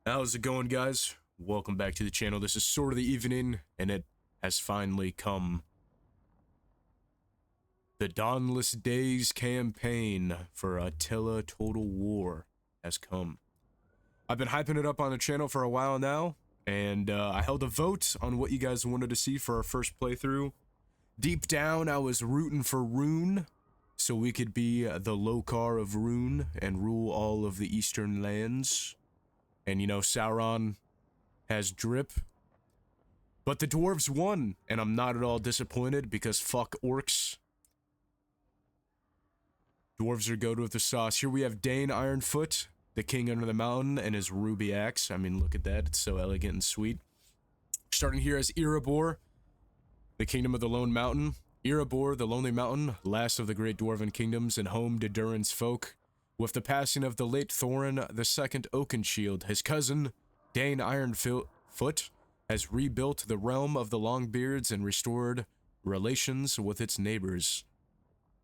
How's it going, guys? Welcome back to the channel. This is Sword of the Evening, and it has finally come. The Dawnless Days campaign for Attila Total War has come. I've been hyping it up on the channel for a while now, and I held a vote on what you guys wanted to see for our first playthrough. Deep down, I was rooting for Rune, so we could be the Lokar of Rune and rule all of the eastern lands. And you know, Sauron has drip. But the dwarves won, and I'm not at all disappointed because fuck orcs. Dwarves are good with the sauce. Here we have Dane Ironfoot, the king under the mountain, and his ruby axe. I mean, look at that. It's so elegant and sweet. Starting here as Erebor, the kingdom of the Lone Mountain. Erebor, the Lonely Mountain, last of the great dwarven kingdoms and home to Durin's folk. With the passing of the late Thorin II Oakenshield, his cousin, Dane Ironfoot, has rebuilt the realm of the Longbeards and restored relations with its neighbors.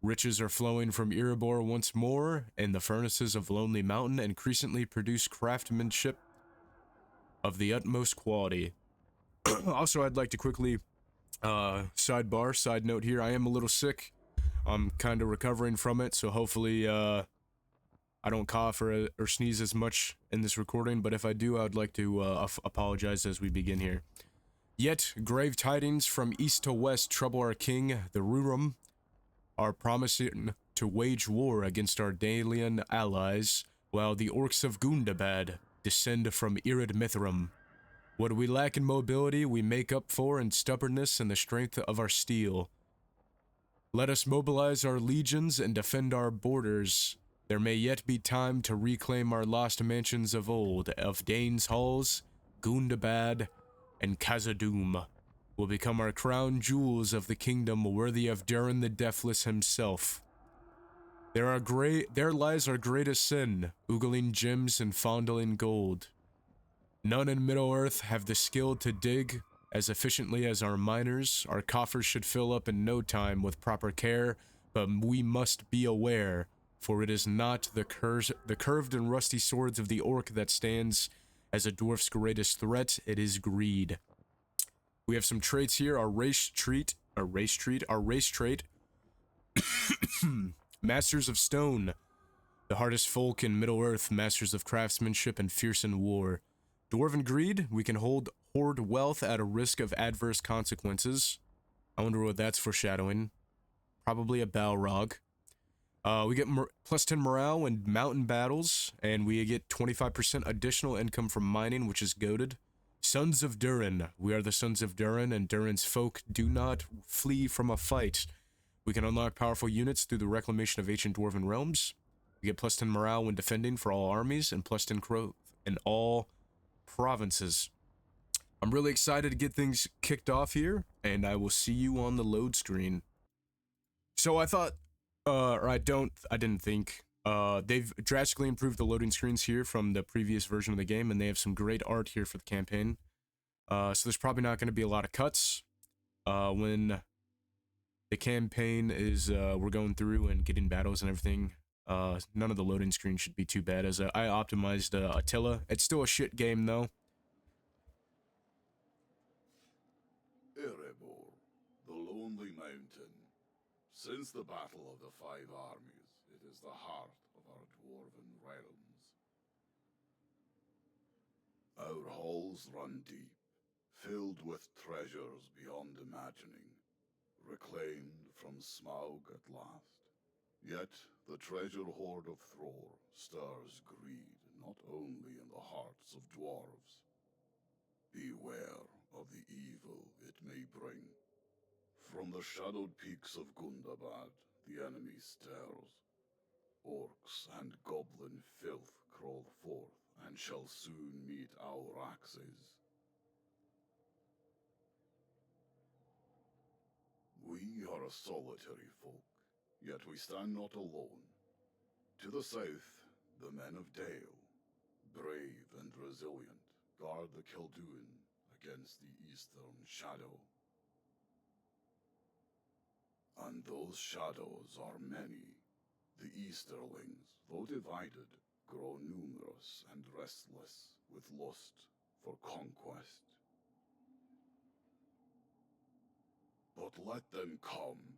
Riches are flowing from Erebor once more, and the furnaces of Lonely Mountain increasingly produce craftsmanship of the utmost quality. Also, I'd like to quickly, side note here, I am a little sick. I'm kind of recovering from it, so hopefully, I don't cough or sneeze as much in this recording, but if I do, I would like to apologize as we begin here. Yet, grave tidings from east to west trouble our king, the Rurum, are promising to wage war against our Dalian allies, while the orcs of Gundabad descend from Irid Mithram. What we lack in mobility, we make up for in stubbornness and the strength of our steel. Let us mobilize our legions and defend our borders. There may yet be time to reclaim our lost mansions of old, of Dane's halls, Gundabad, and Khazad-dûm will become our crown jewels of the kingdom, worthy of Durin the Deathless himself. There lies our greatest sin, oogling gems and fondling gold. None in Middle-earth have the skill to dig as efficiently as our miners. Our coffers should fill up in no time with proper care, but we must be aware, for it is not the curved and rusty swords of the orc that stands as a dwarf's greatest threat, it is greed. We have some traits here, our race trait, Masters of Stone, the hardest folk in Middle-earth, masters of craftsmanship and fierce in war. Dwarven Greed, we can hoard wealth at a risk of adverse consequences. I wonder what that's foreshadowing. Probably a Balrog. We get plus 10 morale in mountain battles, and we get 25% additional income from mining, which is goated. Sons of Durin. We are the Sons of Durin, and Durin's folk do not flee from a fight. We can unlock powerful units through the reclamation of ancient dwarven realms. We get plus 10 morale when defending for all armies, and plus 10 growth in all provinces. I'm really excited to get things kicked off here, and I will see you on the load screen. So I thought, or I didn't think, they've drastically improved the loading screens here from the previous version of the game, and they have some great art here for the campaign. So there's probably not going to be a lot of cuts when the campaign is, we're going through and getting battles and everything. None of the loading screens should be too bad, as I optimized Attila. It's still a shit game, though. Erebor, the Lonely Mountain. Since the Battle of the Five Armies, it is the heart of our dwarven realms. Our halls run deep, filled with treasures beyond imagining, reclaimed from Smaug at last. Yet the treasure hoard of Thror stirs greed not only in the hearts of dwarves. Beware of the evil it may bring. From the shadowed peaks of Gundabad, the enemy stares. Orcs and goblin filth crawl forth, and shall soon meet our axes. We are a solitary folk, yet we stand not alone. To the south, the men of Dale, brave and resilient, guard the Khaldun against the eastern shadow. And those shadows are many. The Easterlings, though divided, grow numerous and restless, with lust for conquest. But let them come.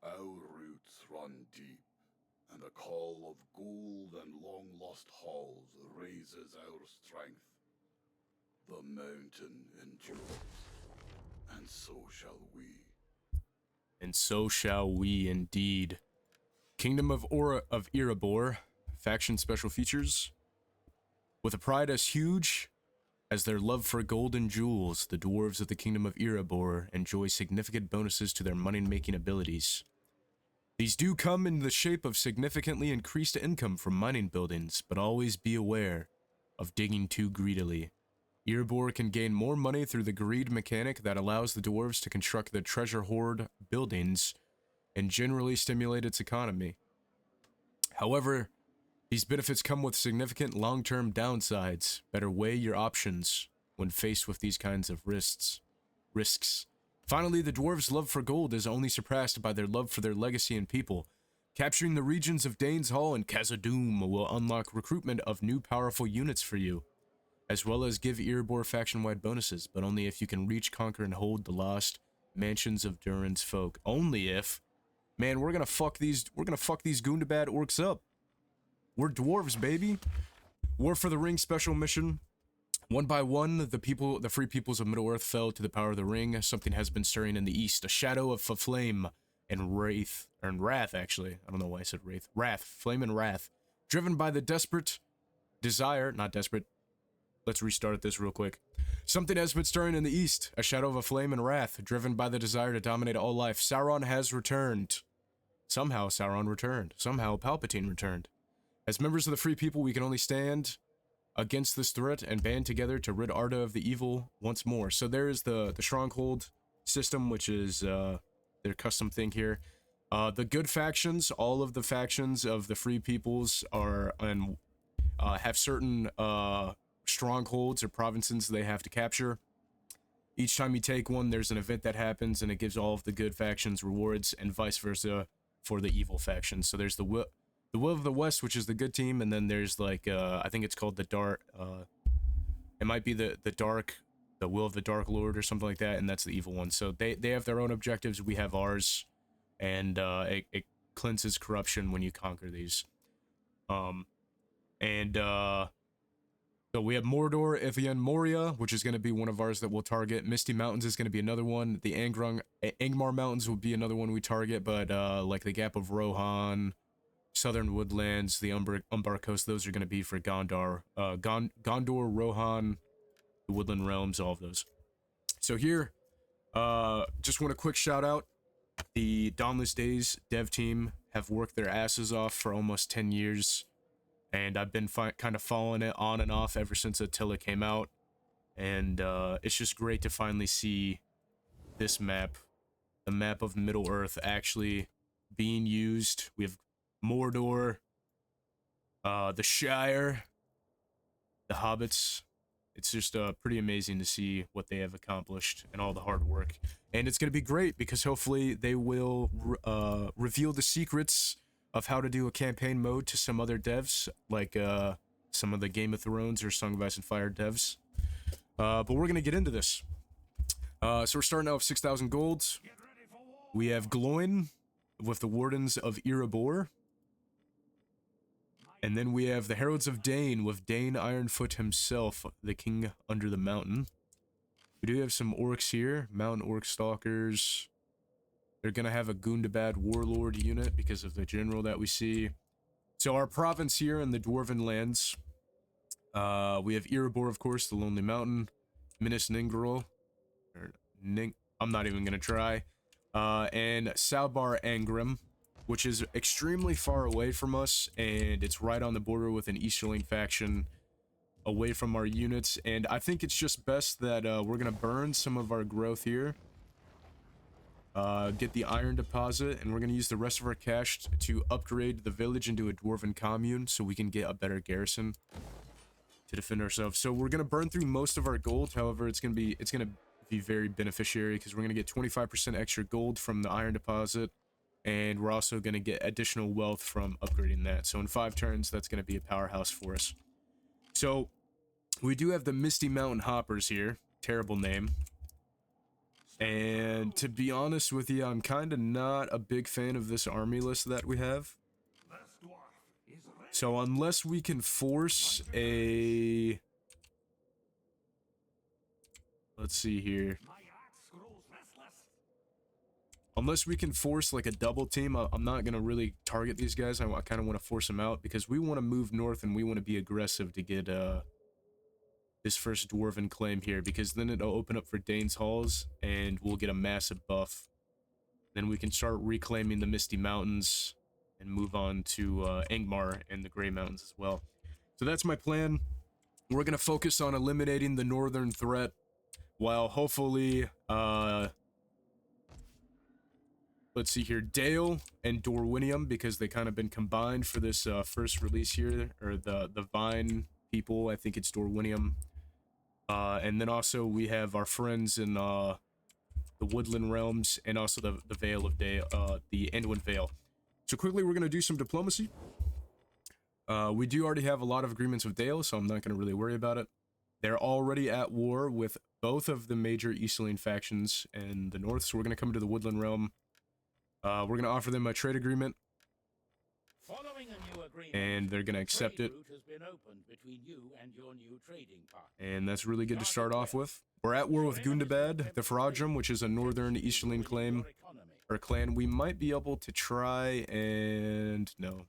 Our roots run deep, and the call of gold and long-lost halls raises our strength. The mountain endures, and so shall we. And so shall we indeed. Kingdom of Erebor, faction special features. With a pride as huge as their love for gold and jewels, the dwarves of the Kingdom of Erebor enjoy significant bonuses to their money-making abilities. These do come in the shape of significantly increased income from mining buildings, but always be aware of digging too greedily. Erebor can gain more money through the greed mechanic that allows the dwarves to construct their treasure hoard buildings and generally stimulate its economy. However, these benefits come with significant long-term downsides. Better weigh your options when faced with these kinds of risks. Finally, the dwarves' love for gold is only surpassed by their love for their legacy and people. Capturing the regions of Dane's Hall and Khazad-dûm will unlock recruitment of new powerful units for you, as well as give Erebor faction-wide bonuses, but only if you can reach, conquer, and hold the lost mansions of DURIN's folk. Only if, man, we're gonna fuck these Gundabad orcs up. We're dwarves, baby. War for the Ring special mission. One by one, the free peoples of Middle-earth fell to the power of the ring. Something has been stirring in the east. A shadow of flame and wrath, actually. I don't know why I said wraith. Wrath. Flame and wrath. Driven by the desperate desire, not desperate. Let's restart this real quick. Something has been stirring in the east. A shadow of a flame and wrath. Driven by the desire to dominate all life. Sauron has returned. Somehow Sauron returned. Somehow Palpatine returned. As members of the free people, we can only stand against this threat and band together to rid Arda of the evil once more. So there is the stronghold system, which is their custom thing here. The good factions, all of the factions of the free peoples are and have certain strongholds or provinces they have to capture. Each time you take one, there's an event that happens, and it gives all of the good factions rewards, and vice versa for the evil factions. So there's the Will of the West, which is the good team, and then there's like I think it's called the Dark. It might be the Will of the Dark Lord or something like that, and that's the evil one. So they have their own objectives. We have ours, and it cleanses corruption when you conquer these. So we have Mordor, Ithien, Moria, which is going to be one of ours that we'll target. Misty Mountains is going to be another one. The Angmar Mountains will be another one we target, but like the Gap of Rohan, Southern Woodlands, the Umbar Coast, those are going to be for Gondor, Rohan, the Woodland Realms, all of those. So here, just want a quick shout out. The Dawnless Days dev team have worked their asses off for almost 10 years. And I've been kind of following it on and off ever since Attila came out. And it's just great to finally see this map, the map of Middle-earth, actually being used. We have Mordor, the Shire, the Hobbits. It's just pretty amazing to see what they have accomplished and all the hard work. And it's going to be great because hopefully they will reveal the secrets of how to do a campaign mode to some other devs, like some of the Game of Thrones or Song of Ice and Fire devs. But we're going to get into this. So we're starting out with 6,000 gold. We have Gloin with the Wardens of Erebor. And then we have the Heralds of Dane with Dane Ironfoot himself, the king under the mountain. We do have some orcs here, mountain orc stalkers. They're going to have a Gundabad warlord unit because of the general that we see. So our province here in the Dwarven lands, we have Erebor, of course, the Lonely Mountain, Minas Ningrel, I'm not even going to try, and Salbar Angrim, which is extremely far away from us, and it's right on the border with an Easterling faction away from our units, and I think it's just best that we're going to burn some of our growth here, get the iron deposit, and we're going to use the rest of our cash to upgrade the village into a dwarven commune so we can get a better garrison to defend ourselves. So we're going to burn through most of our gold. However, it's going to be very beneficiary because we're going to get 25% extra gold from the iron deposit, and we're also going to get additional wealth from upgrading that. So in 5 turns, that's going to be a powerhouse for us. So We do have the Misty Mountain Hoppers here. Terrible name. And to be honest with you, I'm kind of not a big fan of this army list that we have. So unless we can force a... Let's see here. Unless we can force like a double team, I'm not going to really target these guys. I kind of want to force them out because we want to move north and we want to be aggressive to get this first Dwarven claim here, because then it'll open up for Dane's Halls and we'll get a massive buff. Then we can start reclaiming the Misty Mountains and move on to Angmar and the Grey Mountains as well. So that's my plan. We're going to focus on eliminating the northern threat while hopefully, let's see here, Dale and Dorwinium, because they kind of been combined for this first release here, or the Vine people, I think it's Dorwinium. And then also we have our friends in the Woodland Realms and also the Vale of Day, the Anduin Vale. So quickly, we're going to do some diplomacy. We do already have a lot of agreements with Dale, so I'm not going to really worry about it. They're already at war with both of the major Easterling factions in the north, so we're going to come to the Woodland Realm. We're going to offer them a trade agreement, and they're going to accept it. And that's really good to start off with. We're at war with Gundabad, the Faradrum, which is a northern Easterling claim, or clan. We might be able to try and... No. I was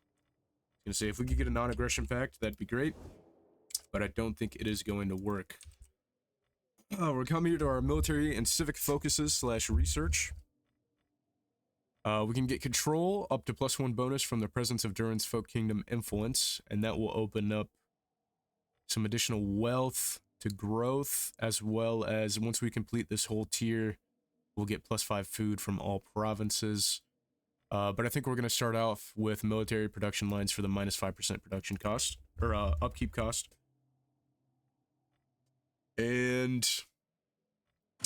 going to say, if we could get a non-aggression pact, that'd be great. But I don't think it is going to work. We're coming here to our military and civic focuses / research. We can get control up to +1 bonus from the presence of Durin's Folk Kingdom influence, and that will open up some additional wealth to growth, as well as once we complete this whole tier, we'll get +5 food from all provinces. But I think we're going to start off with military production lines for the -5% production cost, or upkeep cost. And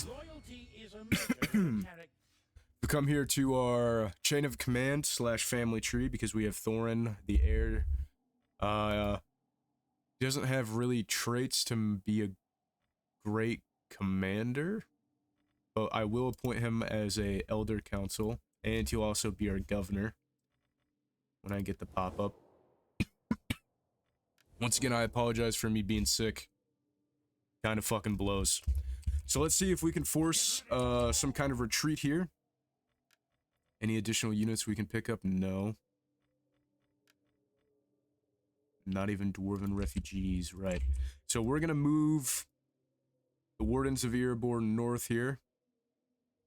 loyalty is a measure we come here to our chain of command / family tree, because we have Thorin, the heir. He doesn't have really traits to be a great commander, but I will appoint him as a elder council, and he'll also be our governor when I get the pop-up. Once again, I apologize for me being sick. Kind of fucking blows. So let's see if we can force some kind of retreat here. Any additional units we can pick up? No. Not even Dwarven refugees, right. So we're gonna move the Wardens of Erebor north here.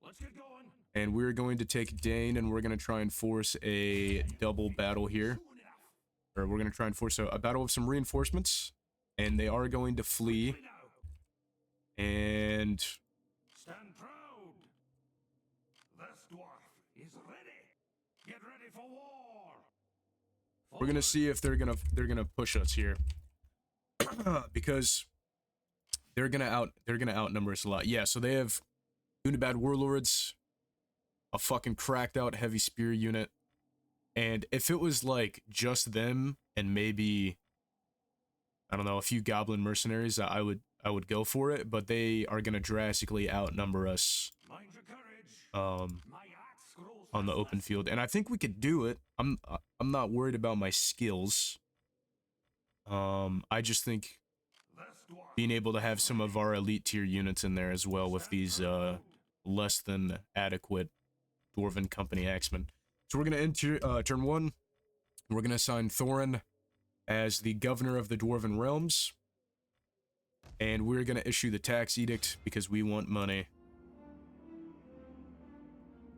Let's get going. And we're going to take Dane, and we're gonna try and force a double battle here. Or we're gonna try and force a battle of some reinforcements. And they are going to flee. And Stand proud. This dwarf is ready. Get ready for war. we're gonna see if they're gonna push us here. Because they're gonna outnumber us a lot. Yeah, so they have Gundabad warlords, a fucking cracked out heavy spear unit, and if it was like just them and maybe, I don't know, a few goblin mercenaries, I would go for it, but they are gonna drastically outnumber us on the open field, and I think we could do it. I'm not worried about my skills. I just think being able to have some of our elite tier units in there as well with these less than adequate Dwarven Company axemen. So we're gonna end turn 1. We're gonna assign Thorin as the governor of the Dwarven Realms. And we're going to issue the tax edict because we want money.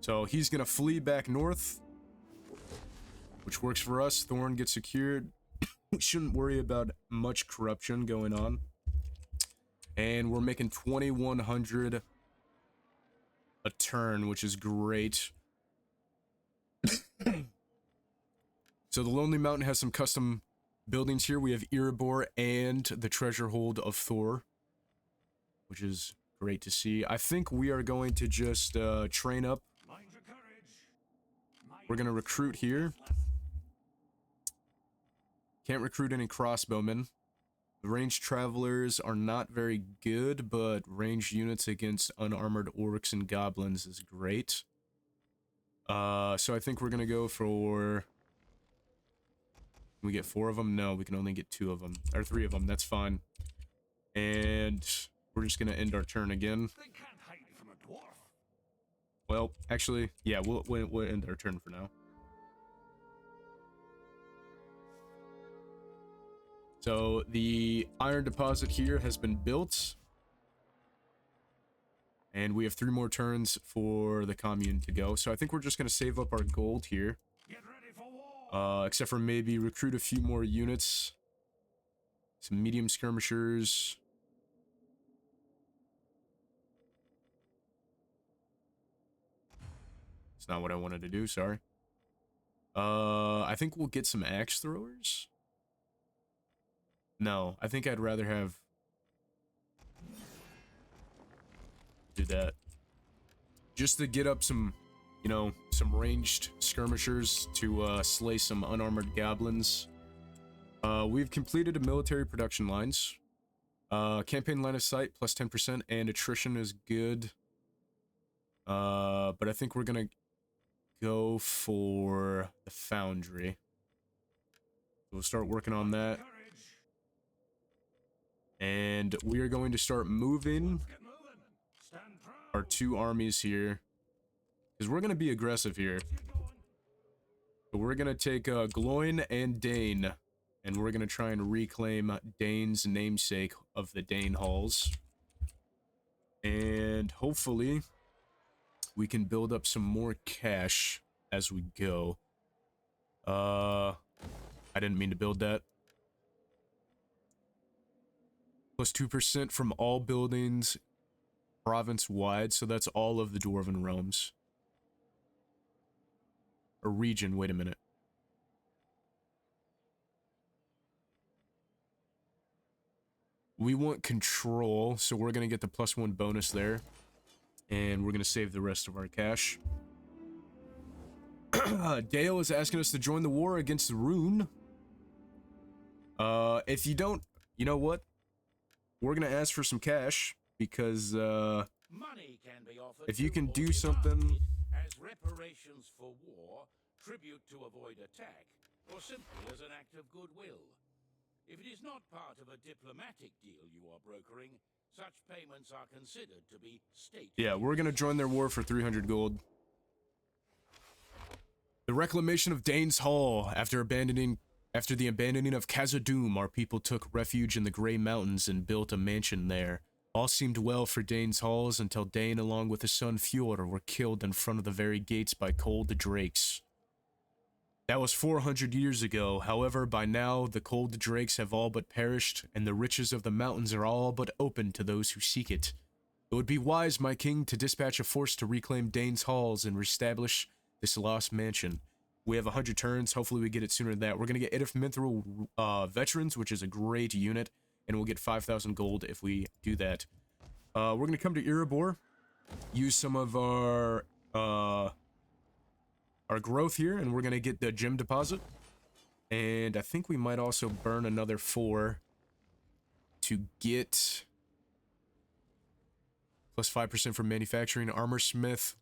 So he's going to flee back north, which works for us. Thorn gets secured. We shouldn't worry about much corruption going on. And we're making 2,100 a turn, which is great. So the Lonely Mountain has some custom buildings here. We have Erebor and the treasure hold of Thor, which is great to see. I think we are going to just train up. We're going to recruit here. Can't recruit any crossbowmen, Ranged travelers are not very good, but ranged units against unarmored orcs and goblins is great. So I think we're gonna go for... Can we get 4 of them? No, we can only get 2 of them. Or 3 of them, that's fine. And we're just gonna end our turn again. They can't hide from a dwarf. Well, actually, yeah, we'll end our turn for now. So the iron deposit here has been built. And we have 3 more turns for the commune to go. So I think we're just going to save up our gold here. Get ready for war. Except for maybe recruit a few more units. Some medium skirmishers. It's not what I wanted to do, sorry. I think we'll get some axe throwers. No, I think I'd rather have... do that. Just to get up some, you know, some ranged skirmishers to slay some unarmored goblins. We've completed a military production lines. Campaign line of sight plus 10% and attrition is good. But I think we're gonna go for the foundry. We'll start working on that. Courage. And we are going to start moving Get moving. Stand proud. our 2 armies here. Because we're going to be aggressive here. Get going. But we're going to take Gloin and Dane. And we're going to try and reclaim Dane's namesake of the Dane Halls. And hopefully we can build up some more cash as we go. I didn't mean to build that. Plus 2% from all buildings province-wide, so that's all of the Dwarven realms. Or region, wait a minute. We want control, so we're going to get the +1 bonus there. And we're going to save the rest of our cash. Dale is asking us to join the war against Rune. If you don't, you know what? We're gonna ask for some cash because Money can be offered if you to can or do something, demanded as reparations for war, tribute to avoid attack, or simply as an act of goodwill. If it is not part of a diplomatic deal you are brokering, such payments are considered to be state. yeah, we're gonna join their war for 300 gold. The reclamation of Dane's Hall. After the abandoning of Khazad-dûm, our people took refuge in the Grey Mountains and built a mansion there. All seemed well for Dane's Halls until Dane, along with his son Fjord, were killed in front of the very gates by cold drakes. That was 400 years ago. However, by now, the cold drakes have all but perished, and the riches of the mountains are all but open to those who seek it. It would be wise, my king, to dispatch a force to reclaim Dane's Halls and reestablish this lost mansion. We have 100 turns. Hopefully we get it sooner than that. We're going to get Edith Mithril Veterans, which is a great unit, and we'll get 5,000 gold if we do that. We're going to come to Erebor, use some of our growth here, and we're going to get the gem deposit. And I think we might also burn another 4 to get plus 5% for manufacturing, armor smith,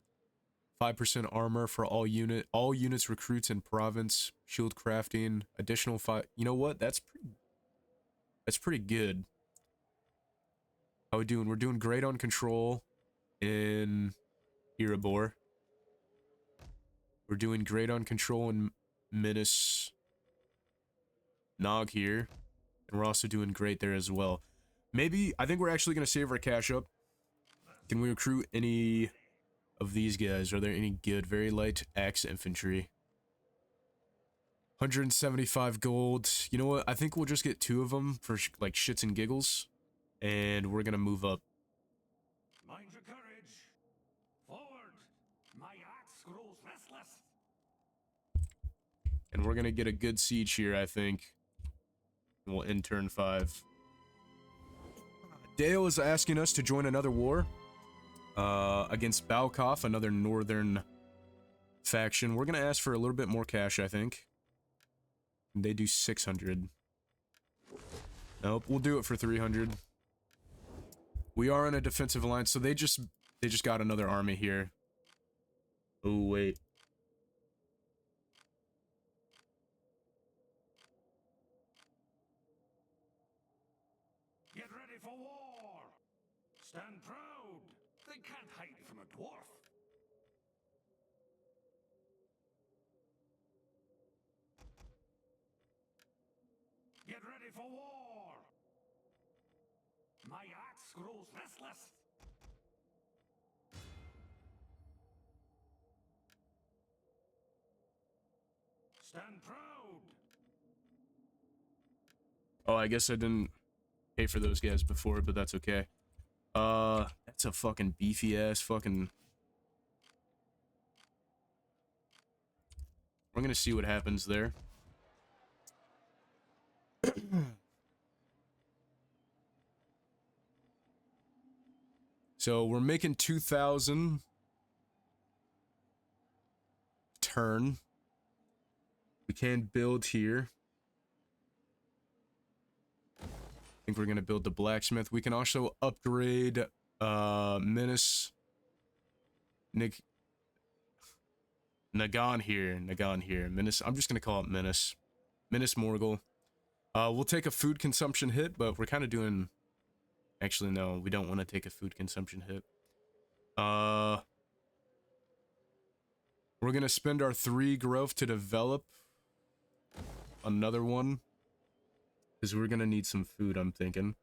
5% armor for all units, recruits, and province, shield crafting, additional 5. You know what? That's pretty good. How we doing? We're doing great on control in Erebor. We're doing great on control in Minas Nog here, and we're also doing great there as well. Maybe I think we're actually gonna save our cash up. Can we recruit any of these guys? Are there any good? Very light axe infantry. 175 gold. You know what? I think we'll just get 2 of them for like shits and giggles. And we're gonna move up. Mind your courage. Forward. My axe grows restless. And we're gonna get a good siege here, I think. And we'll end turn 5. Dale is asking us to join another war. Against Balkoff, another northern faction. We're gonna ask for a little bit more cash, I think. They do 600. Nope, we'll do it for 300. We are in a defensive alliance, so they just got another army here. Oh, wait. Get ready for war! Stand proud! They can't hide from a dwarf. Get ready for war! My axe grows restless. Stand proud! Oh, I guess I didn't pay for those guys before, but that's okay. That's a fucking beefy ass fucking... We're gonna see what happens there. So we're making 2,000 turn. We can build here. I think we're gonna build the blacksmith. We can also upgrade Menace Nagan here. Menace. I'm just gonna call it Menace. Menace Morgul. We'll take a food consumption hit, but we're kind of doing... Actually, no, we don't want to take a food consumption hit. We're gonna spend our 3 growth to develop another one. Because we're gonna need some food, I'm thinking.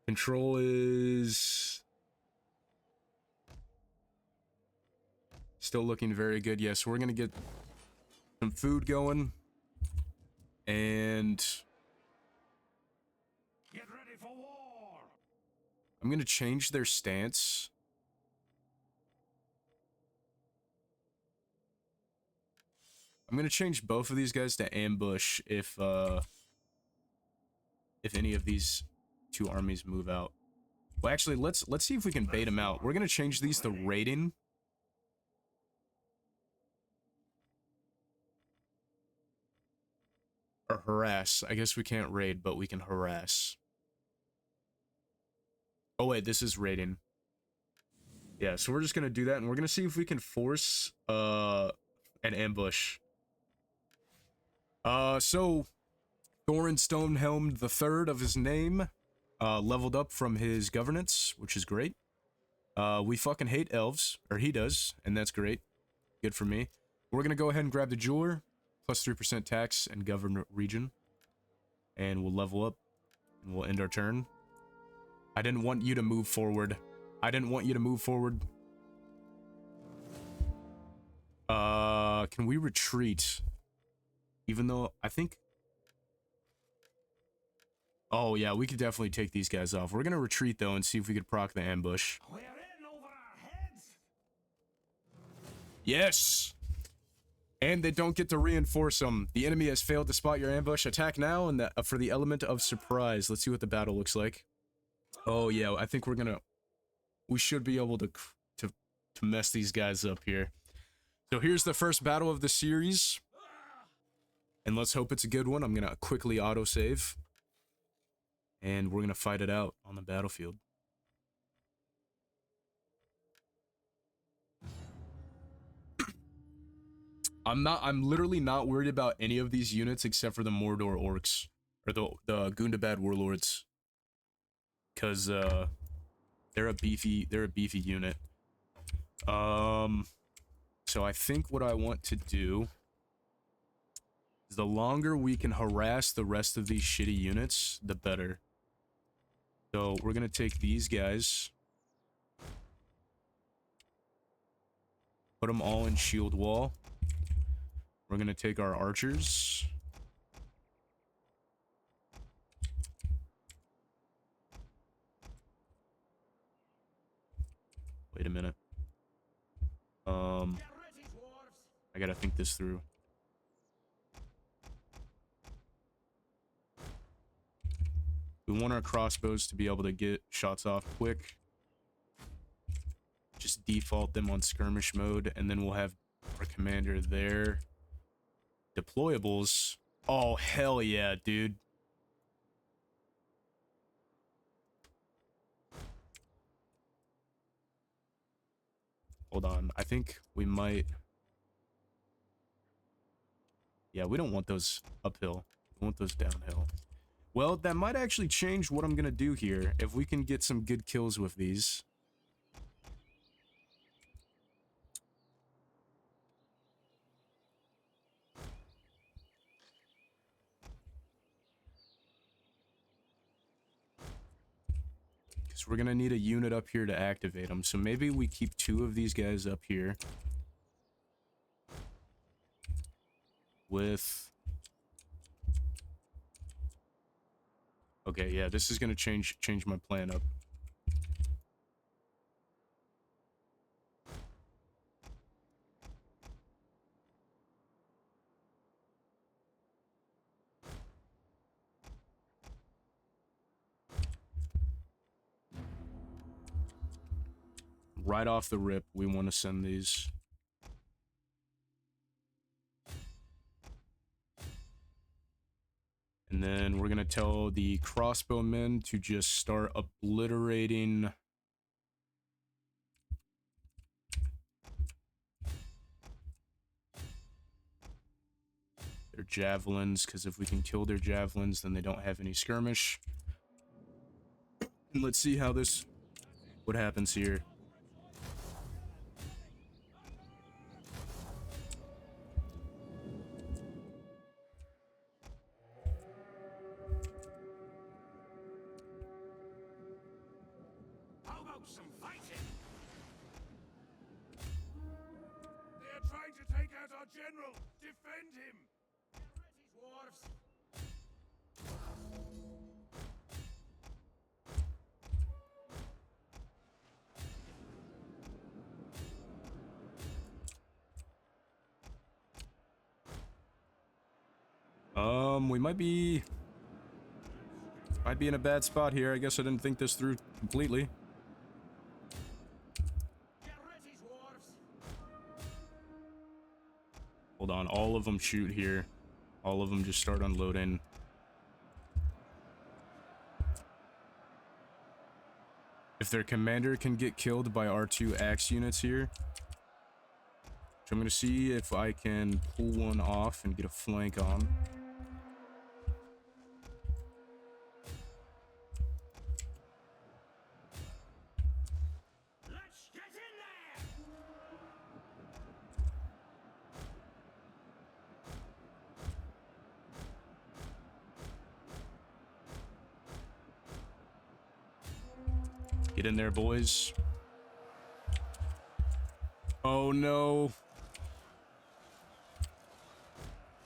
Control is... still looking very good. Yes, so we're gonna get some food going. And... Get ready for war! I'm gonna change their stance. I'm gonna change both of these guys to ambush if any of these 2 armies move out. Well, actually, let's see if we can bait them out. We're gonna change these to raiding. Or harass. I guess we can't raid, but we can harass. Oh wait, this is raiding. Yeah, so we're just gonna do that, and we're gonna see if we can force an ambush. So Thorin Stonehelm the Third of his name leveled up from his governance, which is great. We fucking hate elves, or he does, and that's great. Good for me. We're gonna go ahead and grab the jeweler, plus 3% tax and govern region, and we'll level up, and we'll end our turn. I didn't want you to move forward. I didn't want you to move forward. Can we retreat? Even though, I think... Oh, yeah, we could definitely take these guys off. We're gonna retreat, though, and see if we could proc the ambush. We're in over our heads! Yes! And they don't get to reinforce them. The enemy has failed to spot your ambush. Attack now and for the element of surprise. Let's see what the battle looks like. Oh, yeah, I think we're gonna... We should be able to mess these guys up here. So here's the first battle of the series. And let's hope it's a good one. I'm gonna quickly autosave. And we're gonna fight it out on the battlefield. I'm literally not worried about any of these units except for the Mordor orcs. Or the Gundabad warlords. Cause they're a beefy unit. So I think what I want to do is the longer we can harass the rest of these shitty units, the better. So we're gonna take these guys, put them all in shield wall. We're gonna take our archers. Wait a minute. I gotta think this through. We want our crossbows to be able to get shots off quick. Just default them on skirmish mode, and then we'll have our commander there. Deployables. Oh, hell yeah, dude. Hold on. I think we might... Yeah, we don't want those uphill. We want those downhill. Well, that might actually change what I'm gonna do here. If we can get some good kills with these. Because we're gonna need a unit up here to activate them. So maybe we keep 2 of these guys up here. With... Okay, yeah, this is gonna change my plan up. Right off the rip, we want to send these. And then we're going to tell the crossbowmen to just start obliterating their javelins, because if we can kill their javelins, then they don't have any skirmish. And let's see how what happens here. How about some fighting? They are trying to take out our general. Defend him. Get ready, dwarves. We might be in a bad spot here. I guess I didn't think this through completely. Get ready, dwarves. Hold on, all of them shoot here. All of them just start unloading. If their commander can get killed by our 2 axe units here, which I'm going to see if I can pull one off and get a flank on. Let's get in there. Get in there, boys. Oh no.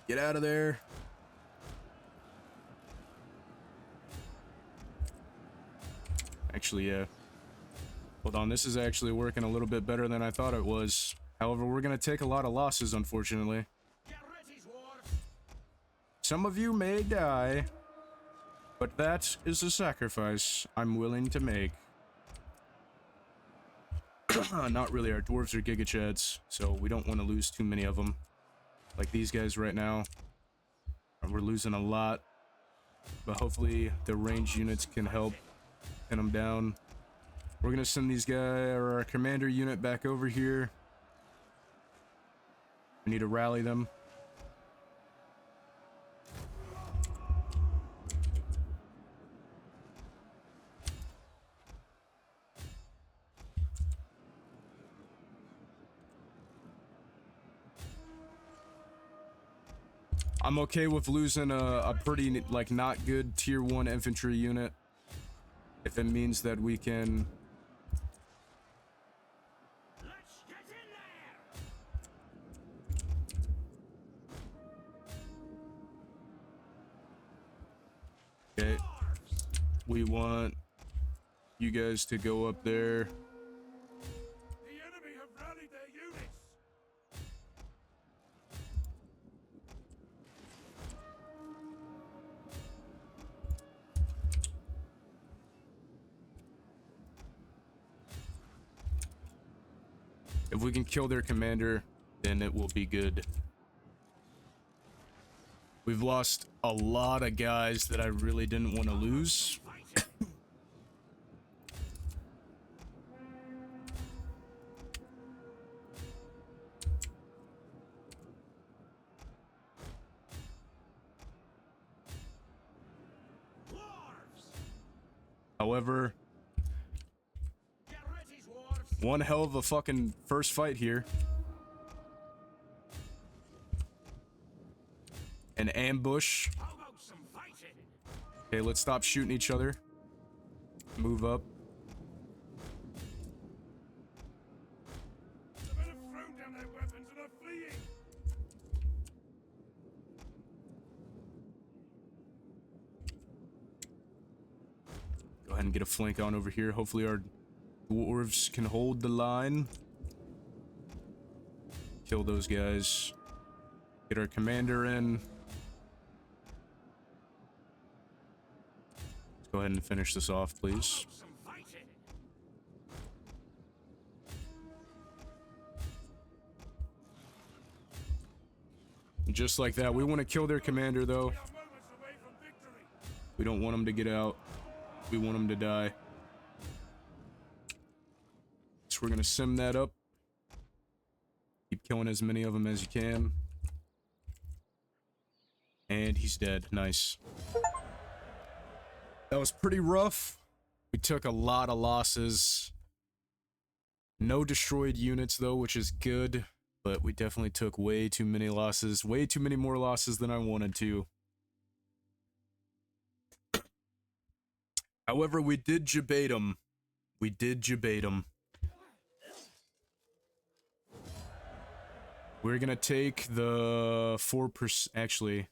Get out of there. Actually, yeah. Hold on, this is actually working a little bit better than I thought it was. However, we're gonna take a lot of losses, unfortunately. Get ready, dwarves. Some of you may die, but that is a sacrifice I'm willing to make. Not really, our dwarves are giga chads, so we don't want to lose too many of them. Like these guys right now. We're losing a lot, but hopefully the ranged units can help pin them down. We're gonna send these guys, or our commander unit, back over here. We need to rally them. I'm okay with losing a pretty, like, not good tier 1 infantry unit. If it means that we can... Let's get in there. Okay. We want you guys to go up there. The enemy have rallied their units. If we can kill their commander, then it will be good. We've lost a lot of guys that I really didn't want to lose. However, Get ready, dwarves. one hell of a fucking first fight here. An ambush. How about some fighting? Okay, let's stop shooting each other. Move up. The men have thrown down their weapons and are fleeing. Go ahead and get a flank on over here. Hopefully our dwarves can hold the line. Kill those guys. Get our commander in. Let's go ahead and finish this off, please. Some fighting. Just like that. We want to kill their commander, though. We are moments away from victory. We don't want him to get out. We want him to die. So we're going to sim that up. Keep killing as many of them as you can. And he's dead. Nice. That was pretty rough. We took a lot of losses. No destroyed units, though, which is good. But we definitely took way too many losses. Way too many more losses than I wanted to. However, we did debate them. We did debate them. We're gonna take the 4%. Actually,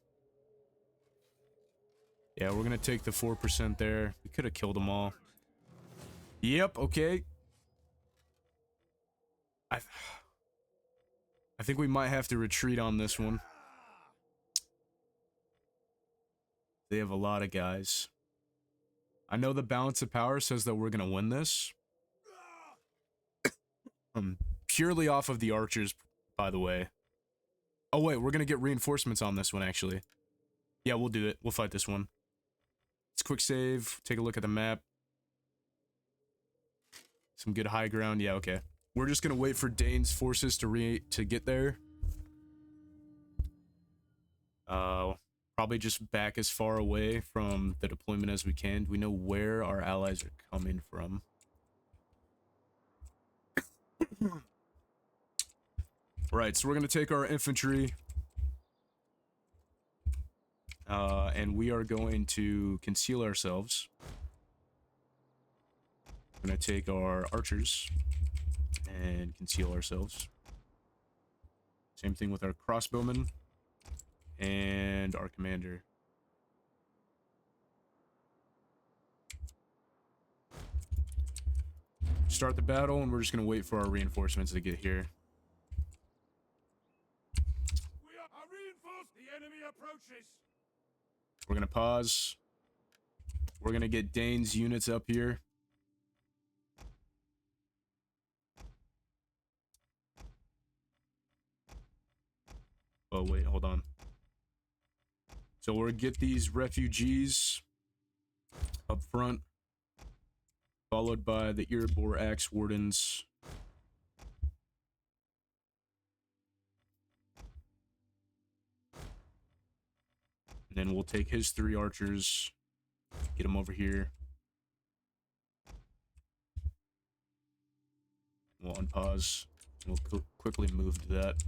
yeah, we're gonna take the 4% there. We could have killed them all. Yep. Okay. I think we might have to retreat on this one. They have a lot of guys. I know the balance of power says that we're gonna win this. Purely off of the archers, by the way. Oh wait, we're gonna get reinforcements on this one, actually. Yeah, we'll do it. We'll fight this one. Let's quick save. Take a look at the map. Some good high ground. Yeah, okay. We're just gonna wait for Dane's forces to get there. Probably just back as far away from the deployment as we can. We know where our allies are coming from. Right, so we're gonna take our infantry. And we are going to conceal ourselves. We're gonna take our archers and conceal ourselves. Same thing with our crossbowmen and our commander. Start the battle, and we're just gonna wait for our reinforcements to get here. We are reinforced. The enemy approaches. We're gonna pause. We're gonna get Dane's units up here. Oh wait, hold on. So we'll get these refugees up front, followed by the Erebor Axe Wardens. And then we'll take his 3 archers, get them over here. We'll unpause. We'll quickly move to that.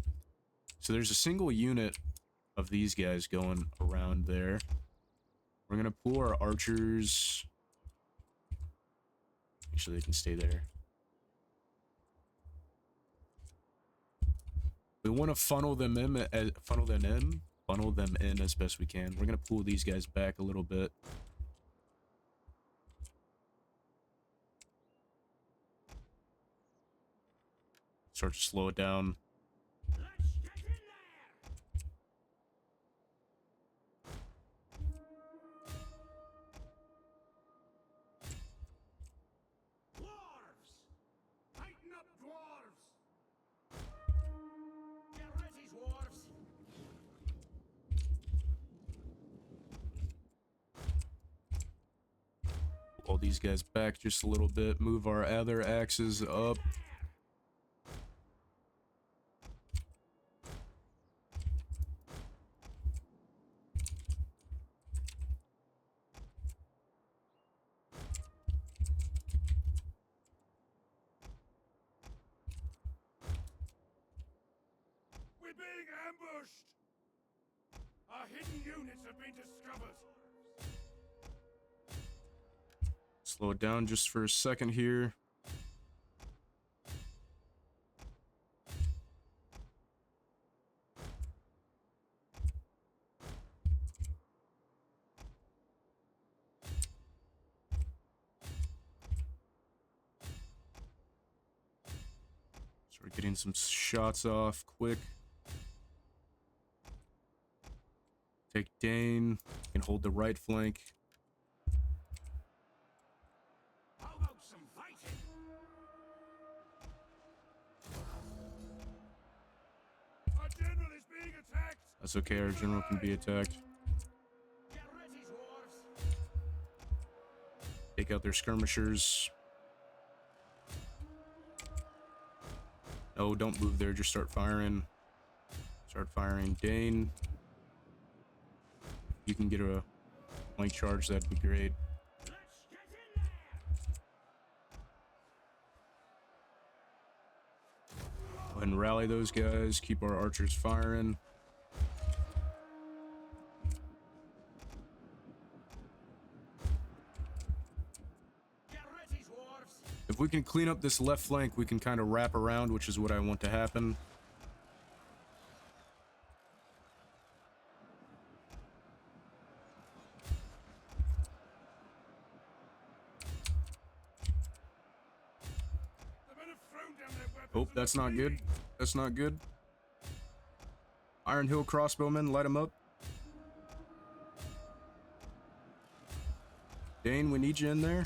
So there's a single unit of these guys going around there. We're gonna pull our archers. Actually, they can stay there. We want to funnel them in as best we can. We're gonna pull these guys back a little bit. Start to slow it down. Let's get in there. Dwarves! Tighten up, dwarves! Get ready, dwarves! Pull these guys back just a little bit. Move our other axes up. being ambushed! Our hidden units have been discovered. Slow it down just for a second here. Start getting some shots off quick. Take Dane and hold the right flank. How about some fighting? Our general is being attacked! That's okay, our general can be attacked. Get ready, dwarves! Take out their skirmishers. No, don't move there, just start firing. Start firing. Dane. You can get a flank charge, that'd be great. Let's get in there! Go ahead and rally those guys, keep our archers firing. Get ready, dwarves! If we can clean up this left flank, we can kind of wrap around, which is what I want to happen. The men have thrown down their weapons. Oh, that's not good. That's not good. Iron Hill crossbowmen, light them up. Dane, we need you in there.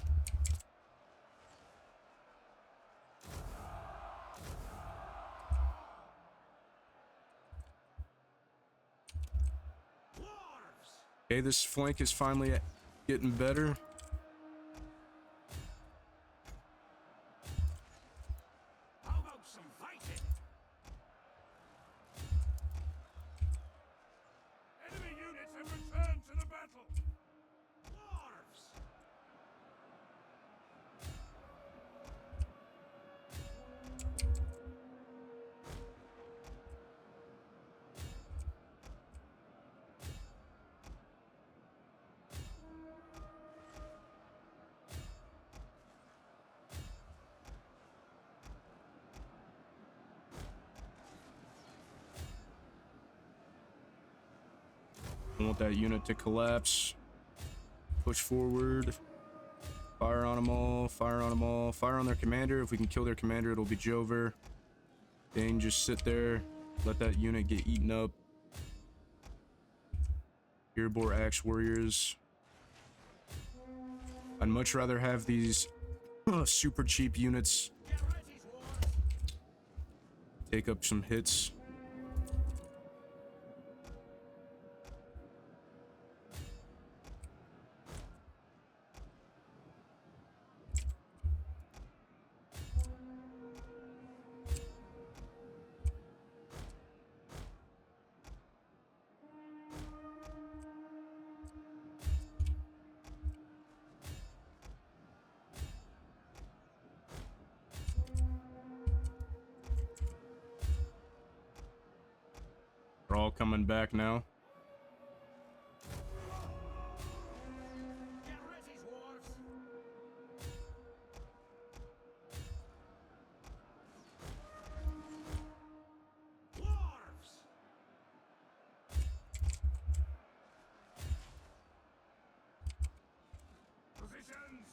Dwarves! Okay, this flank is finally getting better. How about some fighting? Enemy units have returned to the battle. Dwarves! I want that unit to collapse. Push forward. Fire on them all. Fire on them all. Fire on their commander. If we can kill their commander, it'll be Jover. Dane, just sit there. Let that unit get eaten up. Erebor Axe Warriors. I'd much rather have these super cheap units Get ready, dwarves! take up some hits. They're all coming back now. Get ready, dwarves! Dwarves! Positions!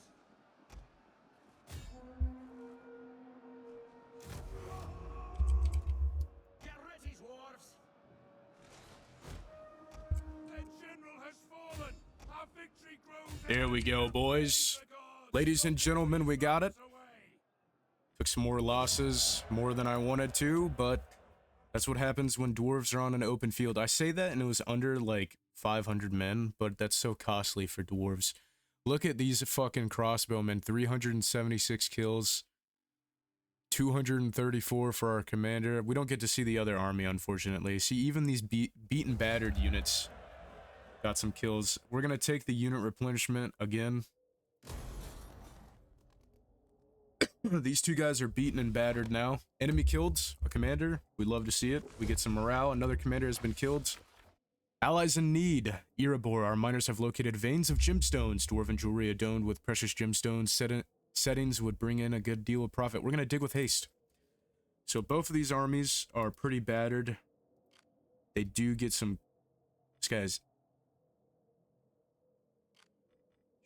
Get ready, dwarves! Their general has fallen! Our victory grows! There we go, boys. The gods! Ladies and gentlemen, we got it. Away! Took some more losses, more than I wanted to, but that's what happens when dwarves are on an open field. I say that and it was under like 500 men, but that's so costly for dwarves. Look at these fucking crossbowmen, 376 kills, 234 for our commander. We don't get to see the other army, unfortunately. See, even these beaten battered units got some kills. We're gonna take the unit replenishment again. These two guys are beaten and battered now. Enemy killed a commander. We love to see it. We get some morale. Another commander has been killed. Allies in need. Erebor, our miners have located veins of gemstones. Dwarven jewelry adorned with precious gemstones. Settings would bring in a good deal of profit. We're going to dig with haste. So both of these armies are pretty battered. They do get some... This guy's...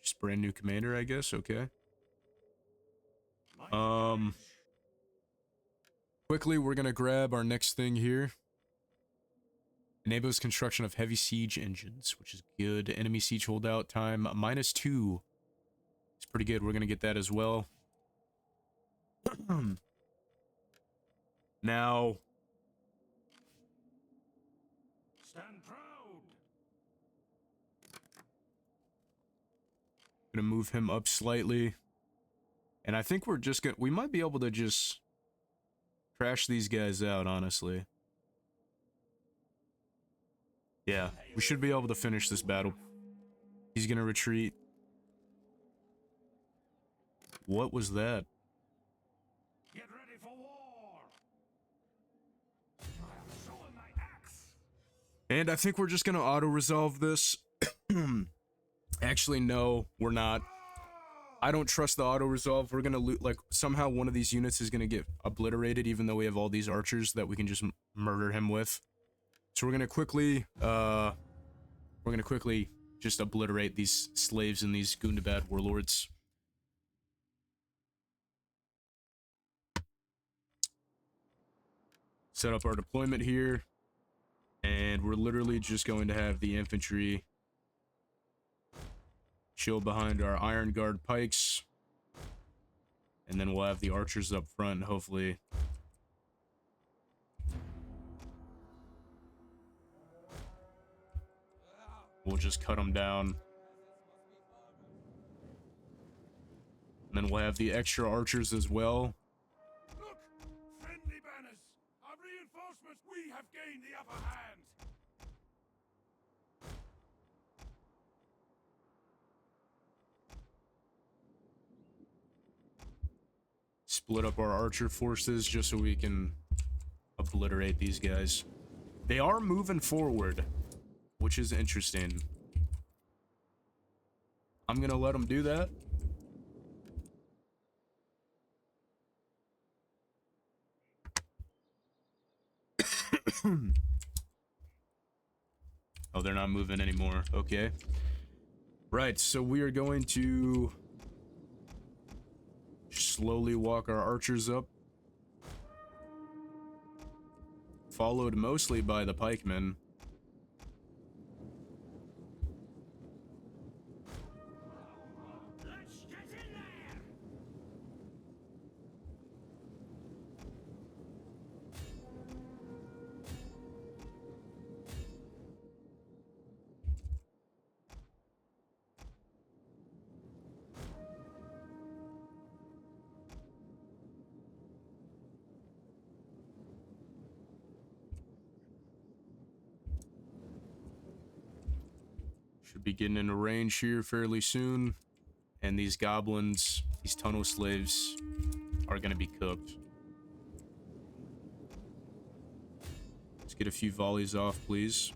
Just brand new commander, I guess. Okay. Quickly, we're going to grab our next thing here. Enables construction of heavy siege engines, which is good. Enemy siege holdout time, -2. It's pretty good. We're going to get that as well. Now... Stand proud. Gonna move him up slightly. And I think we're just gonna... We might be able to just... crash these guys out, honestly. Yeah, we should be able to finish this battle. He's gonna retreat. What was that? Get ready for war. I am showing my axe. And I think we're just gonna auto-resolve this. Actually, no, we're not. I don't trust the auto-resolve. We're gonna loot, like, somehow one of these units is gonna get obliterated, even though we have all these archers that we can just murder him with. So we're gonna quickly just obliterate these slaves and these Gundabad warlords. Set up our deployment here. And we're literally just going to have the infantry chill behind our Iron Guard pikes. And then we'll have the archers up front and hopefully... We'll just cut them down. And then we'll have the extra archers as well. Look, friendly banners. Our reinforcements. We have gained the upper hand. Split up our archer forces just so we can obliterate these guys. They are moving forward, which is interesting. I'm gonna let them do that. Oh, they're not moving anymore. Okay. Right, so we are going to slowly walk our archers up. Followed mostly by the pikemen. Let's get in there. Should be getting into range here fairly soon. And these goblins, these tunnel slaves, are going to be cooked. Let's get a few volleys off, please.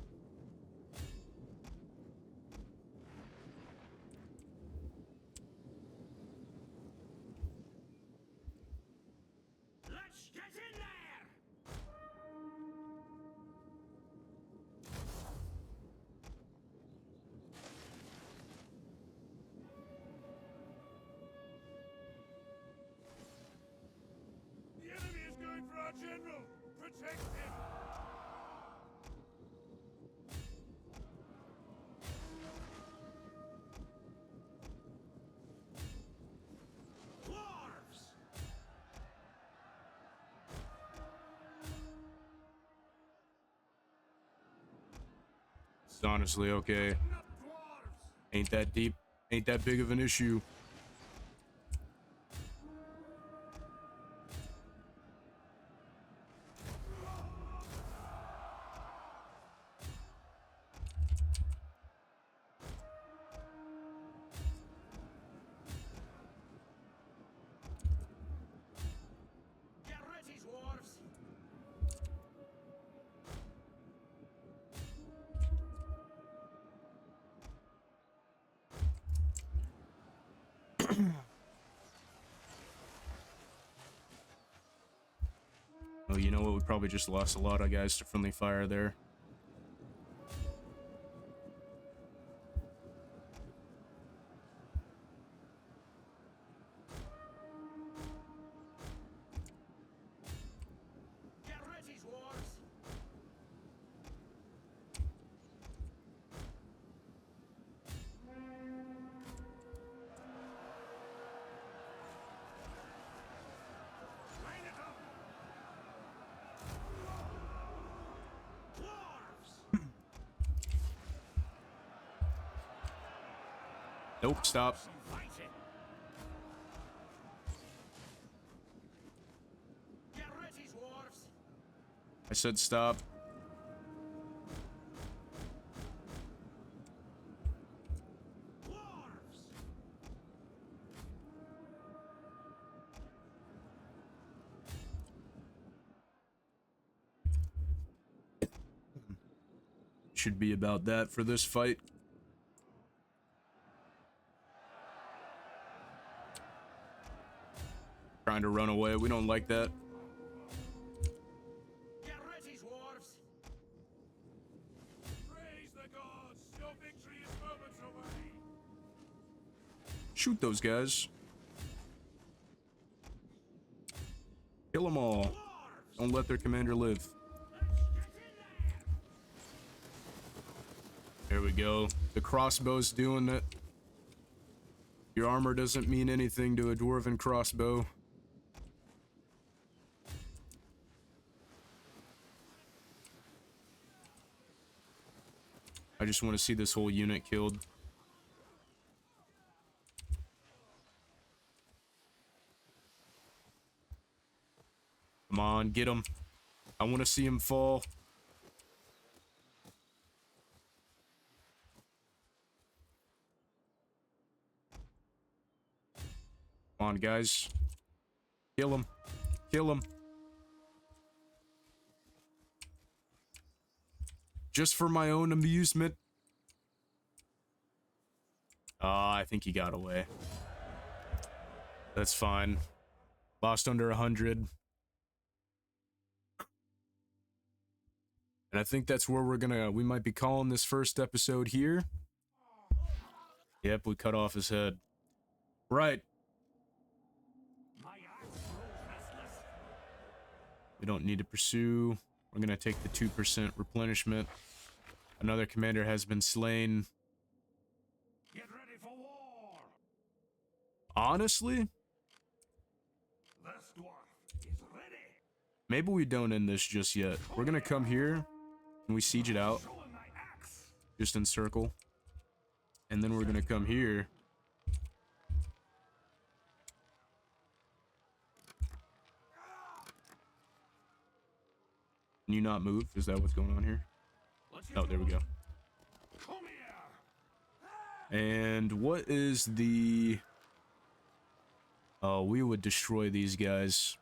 Let's get in there. The enemy is going for our general. Protect him. Dwarves. It's honestly okay. Not dwarves. Ain't that deep. Ain't that big of an issue. Oh, you know what? We probably just lost a lot of guys to friendly fire there. Get ready, dwarves! Line it up! Dwarves! Nope, stop. Some fighting! Get ready, dwarves! I said stop. Dwarves! Should be about that for this fight. Trying to run away. We don't like that. Get ready, dwarves! Praise the gods! Your victory is moments away! Shoot those guys. Kill them all. Don't let their commander live. There we go. The crossbow's doing it. Your armor doesn't mean anything to a dwarven crossbow. I just want to see this whole unit killed. Come on, get him. I want to see him fall. Come on, guys. Kill him. Kill him. Just for my own amusement. I think he got away. That's fine. Lost under 100. And I think that's where we might be calling this first episode here. Yep, we cut off his head. Right. My axe grows restless. We don't need to pursue. We're gonna take the 2% replenishment. Another commander has been slain. Get ready for war! Honestly, This dwarf is ready! maybe we don't end this just yet. We're gonna come here and we siege it out. Show him my axe! Just encircle. And then we're gonna come here. Can you not move? Is that what's going on here? Let's Oh, there we go. Come here! And what is the... Oh, we would destroy these guys.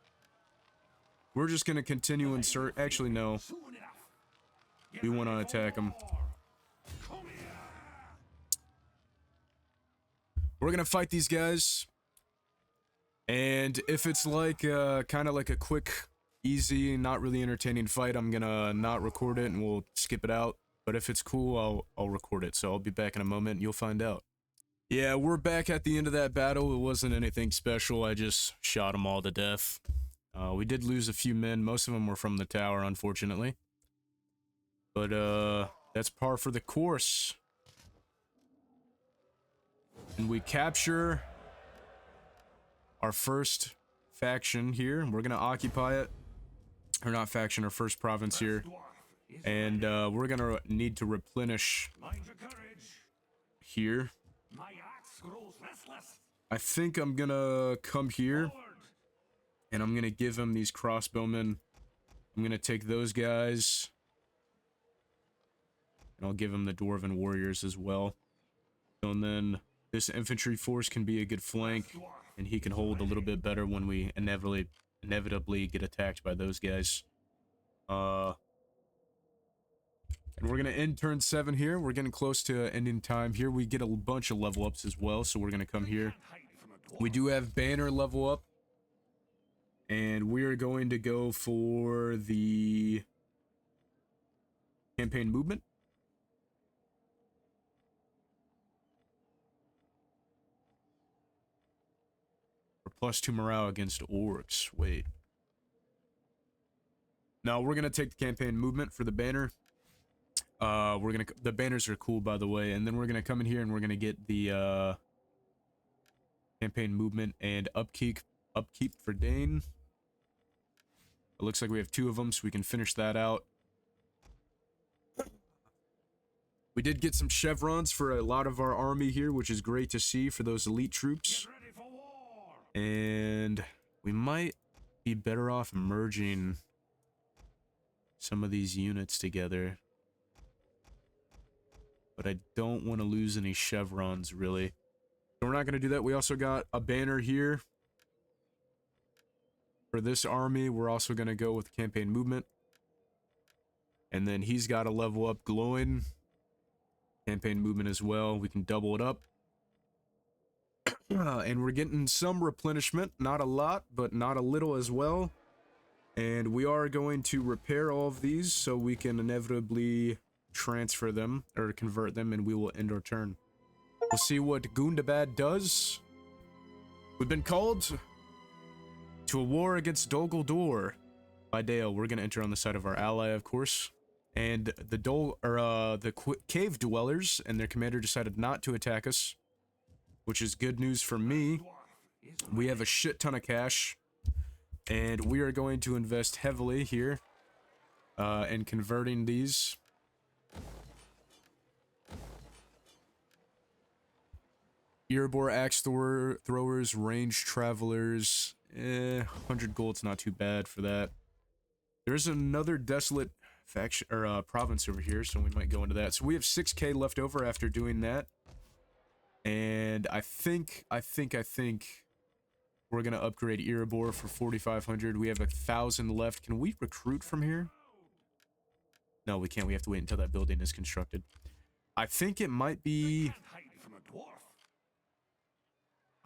We're just gonna continue insert. Actually, no. Soon enough! Get We want to ready for attack them. war. Come here! We're gonna fight these guys. And if it's like, kind of like a quick, easy, not really entertaining fight, I'm gonna not record it and we'll skip it out. But if it's cool, I'll record it. So I'll be back in a moment and you'll find out. Yeah, we're back at the end of that battle. It wasn't anything special. I just shot them all to death. We did lose a few men. Most of them were from the tower, unfortunately. But, that's par for the course. And we capture our first faction here. We're gonna occupy it. Or not faction, our first province here. Dwarf is And, we're gonna need to replenish mind your courage! here. My axe grows restless! I think I'm gonna come here. Forward! And I'm gonna give him these crossbowmen. I'm gonna take those guys. And I'll give him the dwarven warriors as well. And then this infantry force can be a good flank. Dwarf And he can hold a little bit better when we inevitably get attacked by those guys. And we're gonna end turn 7 here. We're getting close to ending time here. We get a bunch of level ups as well, so we're gonna come here. can't hide from a dwarf. We do have banner level up. And we are going to go for the campaign movement. For +2 morale against orcs. Wait. No, we're gonna take the campaign movement for the banner. The banners are cool, by the way, and then we're gonna come in here and we're gonna get the campaign movement and upkeep for Dane. It looks like we have 2 of them, so we can finish that out. We did get some chevrons for a lot of our army here, which is great to see for those elite troops. Ready for war! And we might be better off merging some of these units together. But I don't want to lose any chevrons, really. So we're not going to do that. We also got a banner here. For this army, we're also going to go with campaign movement. And then he's got to level up glowing. Campaign movement as well. We can double it up. And we're getting some replenishment. Not a lot, but not a little as well. And we are going to repair all of these so we can inevitably transfer them or convert them, and we will end our turn. We'll see what Gundabad does. We've been called to a war against Dol Guldur by Dale. We're going to enter on the side of our ally, of course. And the cave dwellers and their commander decided not to attack us, which is good news for me. We have a shit ton of cash, and we are going to invest heavily here in converting these. Erebor axe throwers, range travelers. 100 gold's not too bad for that. There's another desolate faction or province over here, so we might go into that. So we have 6k left over after doing that. And I think we're gonna upgrade Erebor for 4,500. We have 1,000 left. Can we recruit from here? No, we can't. We have to wait until that building is constructed. I think it might be...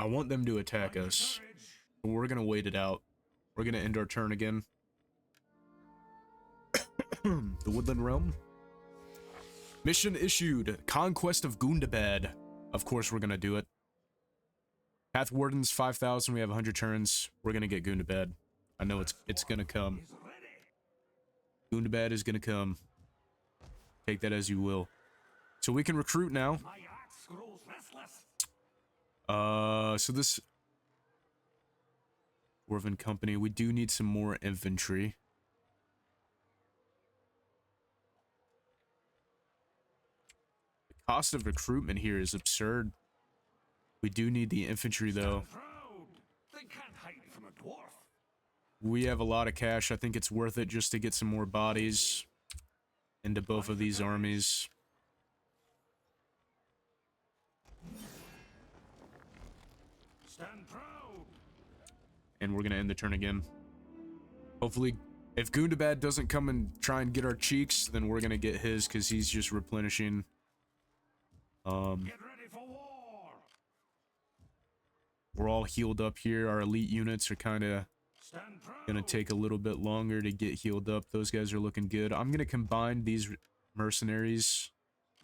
I want them to attack us. But we're gonna wait it out. We're gonna end our turn again. The Woodland Realm. Mission issued. Conquest of Gundabad. Of course we're gonna do it. Path Wardens 5,000. We have 100 turns. We're gonna get Gundabad. I know it's gonna come. Gundabad is gonna come. Take that as you will. So we can recruit now. So this Dwarven Company, we do need some more infantry. The cost of recruitment here is absurd. We do need the infantry though. We have a lot of cash. I think it's worth it just to get some more bodies into both of these armies. And we're gonna end the turn again. Hopefully, if Gundabad doesn't come and try and get our cheeks, then we're gonna get his because he's just replenishing. Get ready for war! We're all healed up here. Our elite units are kind of gonna take a little bit longer to get healed up. Those guys are looking good. I'm gonna combine these mercenaries.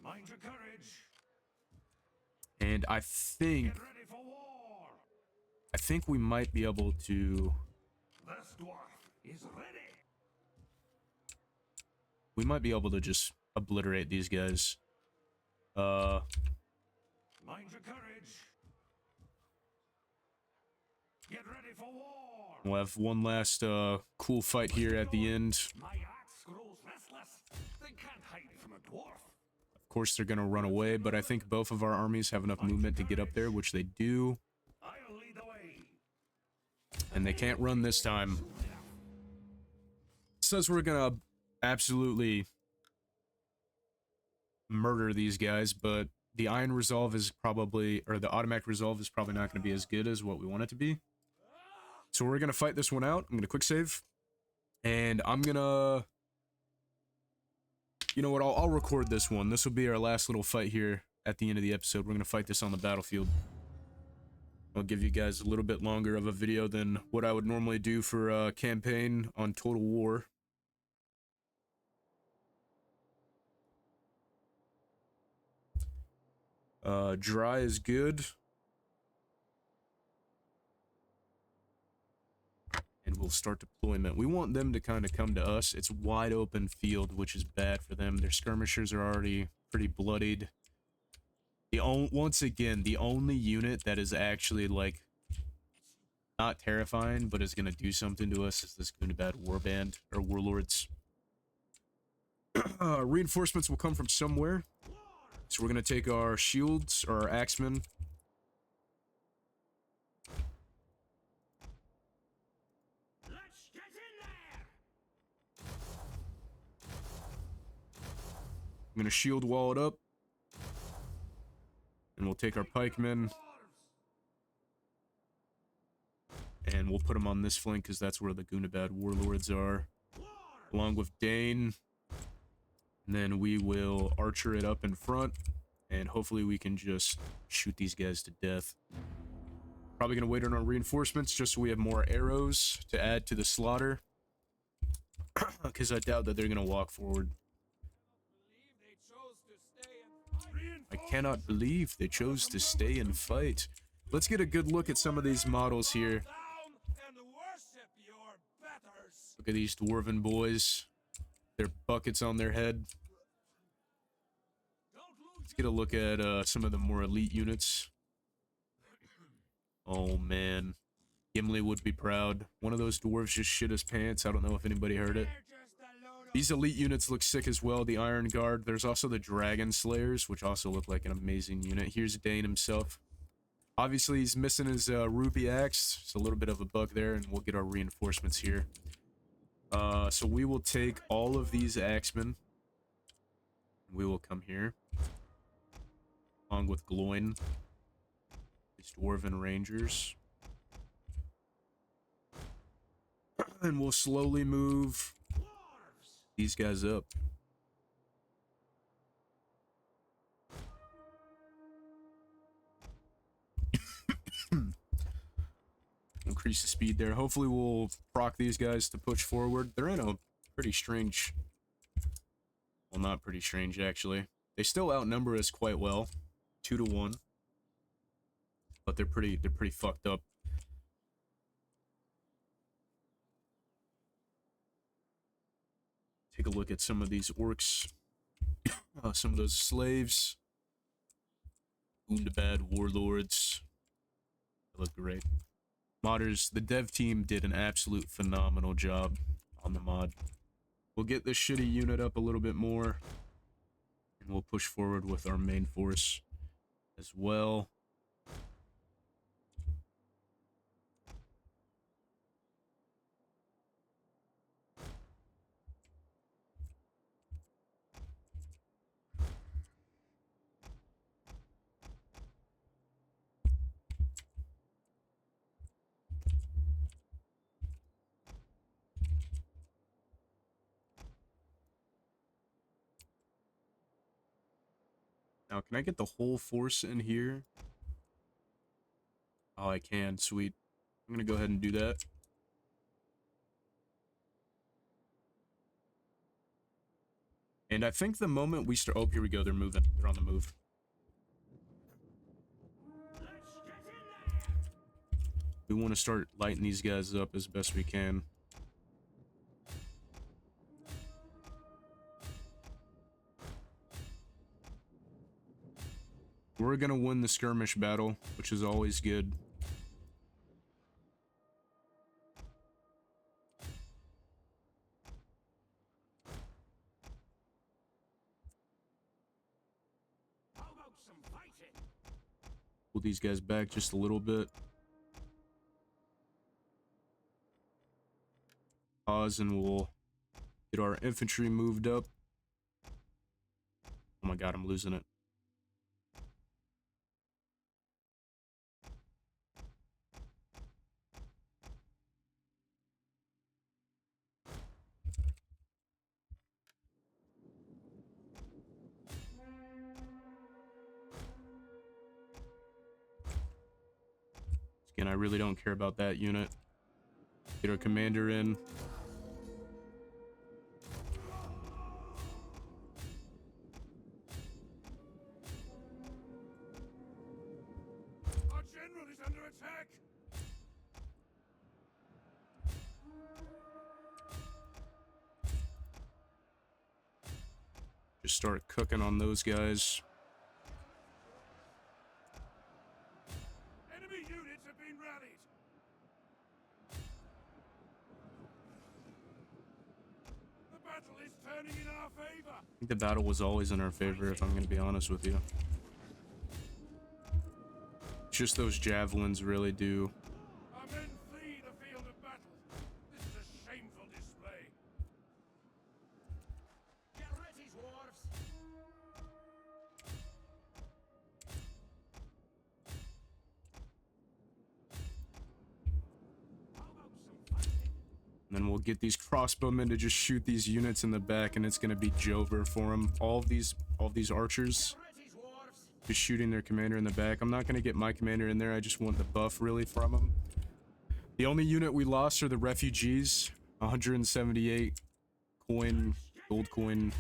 Mind your courage. And I think Get ready for war! we might be able to... This dwarf is ready. We might be able to just obliterate these guys. Mind your courage. Get ready for war. We'll have one last cool fight here at the end. My axe grows restless. They can't hide from a dwarf. Of course, they're gonna run away, but I think both of our armies have enough movement to get up there, which they do. I'll lead the way. And they can't run this time. Says we're gonna absolutely murder these guys, but the Iron Resolve is probably, or the Automatic Resolve is probably not gonna be as good as what we want it to be. So we're gonna fight this one out. I'm gonna quick save. And I'm gonna... You know what, I'll record this one. This will be our last little fight here at the end of the episode. We're gonna fight this on the battlefield. I'll give you guys a little bit longer of a video than what I would normally do for a campaign on Total War. Dry is good. And we'll start deployment. We want them to kind of come to us. It's wide open field, which is bad for them. Their skirmishers are already pretty bloodied. Once again, the only unit that is actually, like, not terrifying, but is going to do something to us is this Goonabad Warband, or Warlords. Reinforcements will come from somewhere. So we're going to take our shields, or our axemen. Let's get in there! I'm going to shield wall it up. And we'll take our pikemen. And we'll put them on this flank because that's where the Goonabad Warlords are. Along with Dane. And then we will archer it up in front. And hopefully we can just shoot these guys to death. Probably going to wait on our reinforcements just so we have more arrows to add to the slaughter. Because I doubt that they're going to walk forward. I cannot believe they chose to stay and fight. Let's get a good look at some of these models here. Look at these dwarven boys. Their buckets on their head. Let's get a look at some of the more elite units. Oh man. Gimli would be proud. One of those dwarves just shit his pants. I don't know if anybody heard it. These elite units look sick as well. The Iron Guard. There's also the Dragon Slayers, which also look like an amazing unit. Here's Dane himself. Obviously, he's missing his ruby axe. It's a little bit of a bug there, and we'll get our reinforcements here. So we will take all of these axemen. We will come here. Along with Gloin. These Dwarven Rangers. And we'll slowly move these guys up. Increase the speed there. Hopefully we'll proc these guys to push forward. They're in a pretty strange... Well, not pretty strange, actually. They still outnumber us quite well. 2-1. But they're pretty fucked up. Take a look at some of these orcs. Some of those slaves. Goonabad Warlords. They look great. Modders, the dev team did an absolute phenomenal job on the mod. We'll get this shitty unit up a little bit more. And we'll push forward with our main force as well. Now, can I get the whole force in here? Oh, I can. Sweet. I'm going to go ahead and do that. And I think the moment we start... Oh, here we go. They're moving. They're on the move. We want to start lighting these guys up as best we can. We're going to win the skirmish battle, which is always good. How about some fighting? Pull these guys back just a little bit. Pause and we'll get our infantry moved up. Oh my god, I'm losing it. Again, I really don't care about that unit. Get our commander in. Our general is under attack! Just start cooking on those guys. Enemy units have been rallied! The battle is turning in our favor! I think the battle was always in our favor, if I'm going to be honest with you. Just those javelins really do. Our men flee the field of battle. This is a shameful display. Get ready, dwarves! How about some fighting? And then we'll get these crossbowmen to just shoot these units in the back, and it's going to be Jover for them. All of these archers Ready, dwarves! just shooting their commander in the back. I'm not going to get my commander in there. I just want the buff really from him. The only unit we lost are the refugees. 178 coin, gold coin,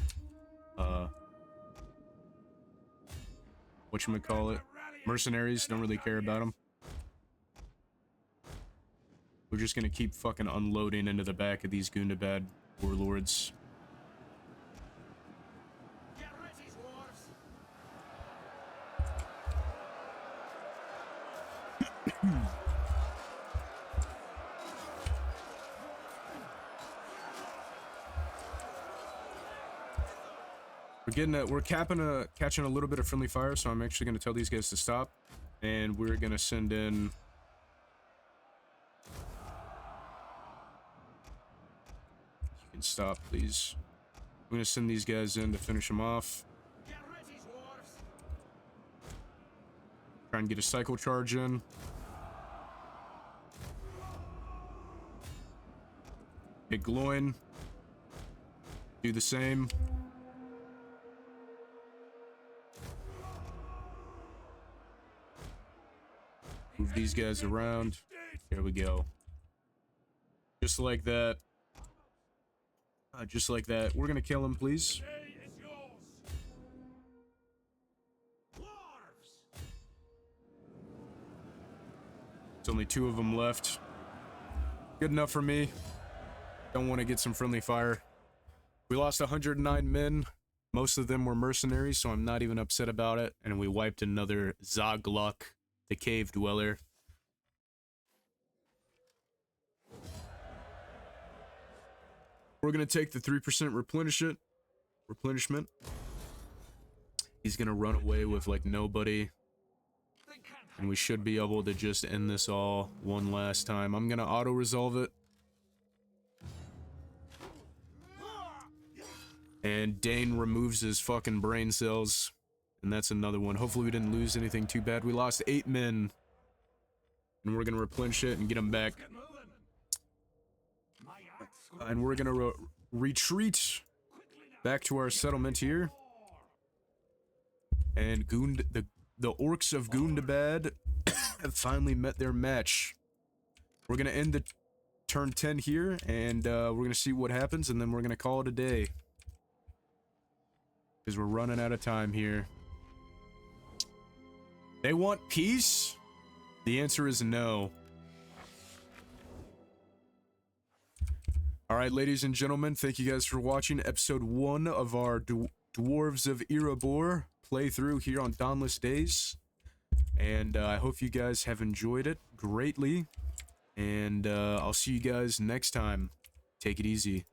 whatchamacallit, mercenaries. Don't really care about them. We're just going to keep fucking unloading into the back of these Gundabad warlords. Get ready, dwarves! We're catching a little bit of friendly fire, so I'm actually going to tell these guys to stop, and we're going to send in. You can stop, please. I'm going to send these guys in to finish them off. Get ready, dwarves! Try and get a cycle charge in. Hit Gloin. Do the same. Move these guys around. Here we go. Just like that. Just like that. We're gonna kill him, please. Day is yours! Dwarves! There's only 2 of them left. Good enough for me. Don't want to get some friendly fire. We lost 109 men. Most of them were mercenaries, so I'm not even upset about it. And we wiped another Zogluk, the cave dweller. We're gonna take the 3% replenishment. He's gonna run away with like nobody. And we should be able to just end this all one last time. I'm gonna auto-resolve it. And Dane removes his fucking brain cells. And that's another one. Hopefully we didn't lose anything too bad. We lost 8 men. And we're gonna replenish it and get them back. And we're gonna retreat back to our settlement here. And the orcs of Gundabad have finally met their match. We're gonna end the turn 10 here, and we're gonna see what happens, and then we're gonna call it a day. Because we're running out of time here. They want peace? The answer is no. Alright, ladies and gentlemen, thank you guys for watching episode 1 of our Dwarves of Erebor playthrough here on Dawnless Days. And I hope you guys have enjoyed it greatly. And I'll see you guys next time. Take it easy.